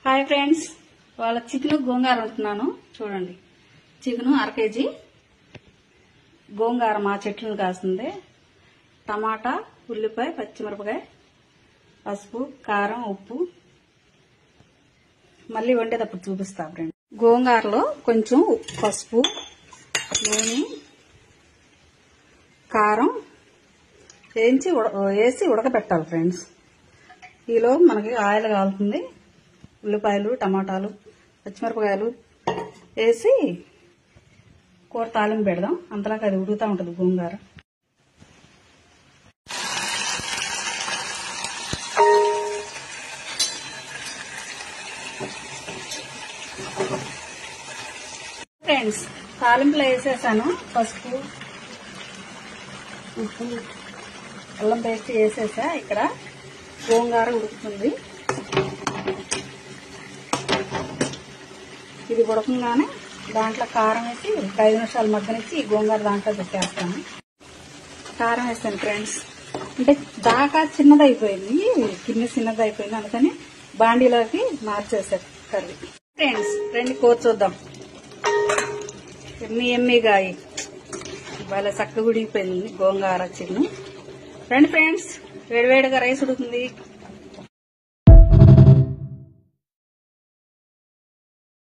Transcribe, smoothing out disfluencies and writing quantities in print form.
Hi friends, వాళ్ళ chicken గోంగూర వండుతున్నాను. చూడండి, chicken 1/2 kg, గోంగూర మా చెట్లను కాస్తుంది, టమాటా, ఉల్లిపాయ, పచ్చిమిరపకాయ, పసుపు, కారం, ఉప్పు. మళ్ళీ వండేటప్పుడు చూపిస్తా ఫ్రెండ్స్. గోంగూరలో కొంచెం పసుపు, నూనె, కారం వేసి ఉడకబెట్టాలి ఫ్రెండ్స్. ఈలో మనకి ఆయిల్ కాలుతుంది. ఉల్లిపాయలు, టమాటాలు, పచ్చిమిరపకాయలు వేసి కూర తాలింపు పెడదాం. అంతలాగా అది ఉడుకుతూ ఉంటుంది గోంగూర. ఫ్రెండ్స్, తాలింపులో వేసేసాను. పసుపు, ఉప్పు, అల్లం పేస్ట్ వేసేసా. ఇక్కడ గోంగూర ఉడుకుతుంది. ఇది ఉడకంగానే దాంట్లో కారం వేసి 5 నిమిషాలు మగ్గనిచ్చి గోంగూర దాంట్లో పెట్టేస్తాను. కారం వేస్తాను ఫ్రెండ్స్. అంటే దాకా చిన్నదైపోయింది, గిన్నె చిన్నదైపోయింది, అందుకని బాండీలోకి మార్చేసా కర్రీ. ఫ్రెండ్స్, రండి కూర చూద్దాం. ఎమ్మిగా బాగా చక్కగా ఉడికిపోయింది గోంగూర చికెన్. రండి ఫ్రెండ్స్, వేడివేడిగా రైస్ ఉడుకుంది.